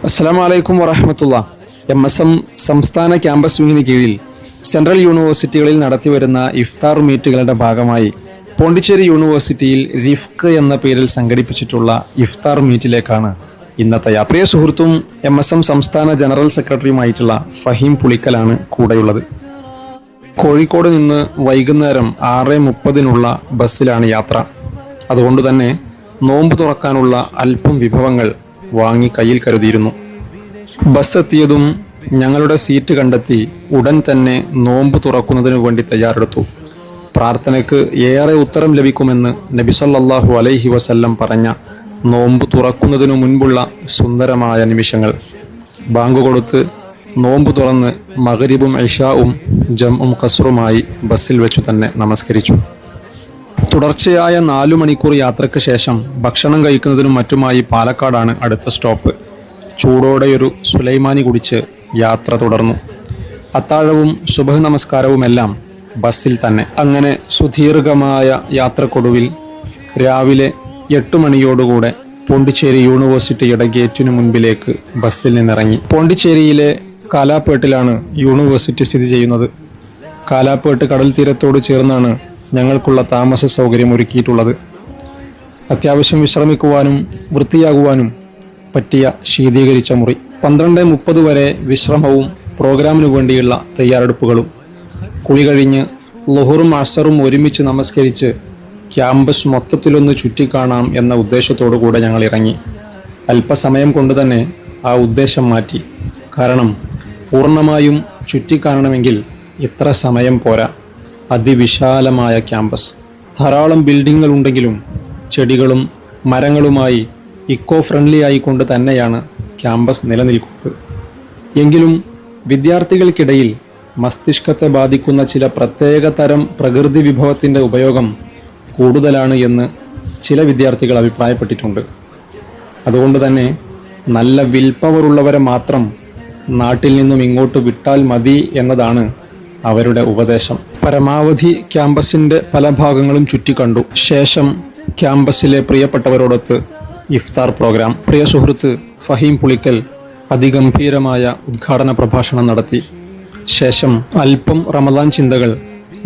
അസ്സലാമു അലൈക്കും വറഹ്മത്തുള്ളാ. MSM സംസ്ഥാന ക്യാമ്പസ് വിങ്ങിന് കീഴിൽ സെൻട്രൽ യൂണിവേഴ്സിറ്റികളിൽ നടത്തിവരുന്ന ഇഫ്താർ മീറ്റുകളുടെ ഭാഗമായി പോണ്ടിച്ചേരി യൂണിവേഴ്സിറ്റിയിൽ റിഫ്ക് എന്ന പേരിൽ സംഘടിപ്പിച്ചിട്ടുള്ള ഇഫ്താർ മീറ്റിലേക്കാണ് ഇന്നത്തെ യാത്ര. പ്രിയ സുഹൃത്തും MSM സംസ്ഥാന ജനറൽ സെക്രട്ടറിയുമായിട്ടുള്ള ഫഹീം പുളിക്കലാണ് കൂടെയുള്ളത്. കോഴിക്കോട് നിന്ന് വൈകുന്നേരം 6:30 ബസ്സിലാണ് യാത്ര. അതുകൊണ്ട് തന്നെ നോമ്പ് തുറക്കാനുള്ള അല്പം വിഭവങ്ങൾ വാങ്ങി കയ്യിൽ കരുതിയിരുന്നു. ബസ് എത്തിയതും ഞങ്ങളുടെ സീറ്റ് കണ്ടെത്തി ഉടൻ തന്നെ നോമ്പ് തുറക്കുന്നതിനു വേണ്ടി തയ്യാറെടുത്തു. പ്രാർത്ഥനയ്ക്ക് ഏറെ ഉത്തരം ലഭിക്കുമെന്ന് നബി സല്ലല്ലാഹു അലൈഹി വസല്ലം പറഞ്ഞ നോമ്പ് തുറക്കുന്നതിനു മുൻപുള്ള സുന്ദരമായ നിമിഷങ്ങൾ. ബാങ്ക് കൊടുത്ത് നോമ്പ് തുറന്ന് മഗ്രിബും ഇശാഉം ജംഉം ഖസ്റുമായി ബസ്സിൽ വെച്ചു തന്നെ നമസ്കരിച്ചു. തുടർച്ചയായ 4 മണിക്കൂർ യാത്രയ്ക്ക് ശേഷം ഭക്ഷണം കഴിക്കുന്നതിനും മറ്റുമായി പാലക്കാടാണ് അടുത്ത സ്റ്റോപ്പ്. ചൂടോടെയൊരു സുലൈമാനി കുടിച്ച് യാത്ര തുടർന്നു. അത്താഴവും സുബഹ് നമസ്കാരവുമെല്ലാം ബസ്സിൽ തന്നെ. അങ്ങനെ സുദീർഘമായ യാത്രക്കൊടുവിൽ രാവിലെ 8 മണിയോടുകൂടെ പോണ്ടിച്ചേരി യൂണിവേഴ്സിറ്റിയുടെ ഗേറ്റിനു മുൻപിലേക്ക് ബസ്സിൽ നിന്നിറങ്ങി. പോണ്ടിച്ചേരിയിലെ കാലാപ്പേട്ടിലാണ് യൂണിവേഴ്സിറ്റി സ്ഥിതി ചെയ്യുന്നത്. കാലാപ്പേട്ട് കടൽ തീരത്തോട് ചേർന്നാണ് ഞങ്ങൾക്കുള്ള താമസ സൗകര്യം ഒരുക്കിയിട്ടുള്ളത്. അത്യാവശ്യം വിശ്രമിക്കുവാനും വൃത്തിയാകുവാനും പറ്റിയ ശീതീകരിച്ച മുറി. 12:30 വരെ വിശ്രമവും പ്രോഗ്രാമിനു വേണ്ടിയുള്ള തയ്യാറെടുപ്പുകളും. കുളി കഴിഞ്ഞ് ളുഹറും അസറും ഒരുമിച്ച് നമസ്കരിച്ച് ക്യാമ്പസ് മൊത്തത്തിലൊന്ന് ചുറ്റിക്കാണാം എന്ന ഉദ്ദേശത്തോടു കൂടെ ഞങ്ങൾ ഇറങ്ങി. അല്പസമയം കൊണ്ട് തന്നെ ആ ഉദ്ദേശം മാറ്റി. കാരണം പൂർണ്ണമായും ചുറ്റിക്കാണണമെങ്കിൽ ഇത്ര സമയം പോരാ. അതിവിശാലമായ ക്യാമ്പസ്, ധാരാളം ബിൽഡിങ്ങുകൾ ഉണ്ടെങ്കിലും ചെടികളും മരങ്ങളുമായി ഇക്കോ ഫ്രണ്ട്ലി ആയിക്കൊണ്ട് തന്നെയാണ് ക്യാമ്പസ് നിലനിൽക്കുന്നത്. എങ്കിലും വിദ്യാർത്ഥികൾക്കിടയിൽ മസ്തിഷ്കത്തെ ബാധിക്കുന്ന ചില പ്രത്യേക തരം പ്രകൃതി വിഭവത്തിൻ്റെ ഉപയോഗം കൂടുതലാണ് എന്ന് ചില വിദ്യാർത്ഥികൾ അഭിപ്രായപ്പെട്ടിട്ടുണ്ട്. അതുകൊണ്ട് തന്നെ നല്ല വിൽ പവറുള്ളവരെ മാത്രം നാട്ടിൽ നിന്നും ഇങ്ങോട്ട് വിട്ടാൽ മതി എന്നതാണ് അവരുടെ ഉപദേശം. പരമാവധി ക്യാമ്പസിൻ്റെ പല ഭാഗങ്ങളും ചുറ്റിക്കണ്ടു. ശേഷം ക്യാമ്പസിലെ പ്രിയപ്പെട്ടവരോടൊത്ത് ഇഫ്താർ പ്രോഗ്രാം. പ്രിയ സുഹൃത്ത് ഫഹീം പുളിക്കൽ അതിഗംഭീരമായ ഉദ്ഘാടന പ്രഭാഷണം നടത്തി. ശേഷം അല്പം റമദാൻ ചിന്തകൾ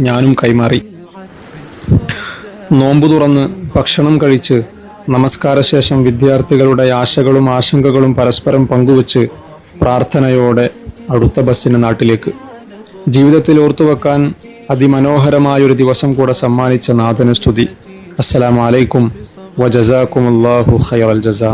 ഞാനും കൈമാറി. നോമ്പ് തുറന്ന് ഭക്ഷണം കഴിച്ച് നമസ്കാരശേഷം വിദ്യാർത്ഥികളുടെ ആശകളും ആശങ്കകളും പരസ്പരം പങ്കുവച്ച് പ്രാർത്ഥനയോടെ അടുത്ത ബസ്സിന് നാട്ടിലേക്ക്. ജീവിതത്തിൽ ഓർത്തുവെക്കാൻ അതിമനോഹരമായൊരു ദിവസം കൂടെ സമ്മാനിച്ച നാഥന് സ്തുതി. അസ്സലാമു അലൈക്കും വജസാക്കുമുല്ലാഹു ഖൈറൽ ജസാ.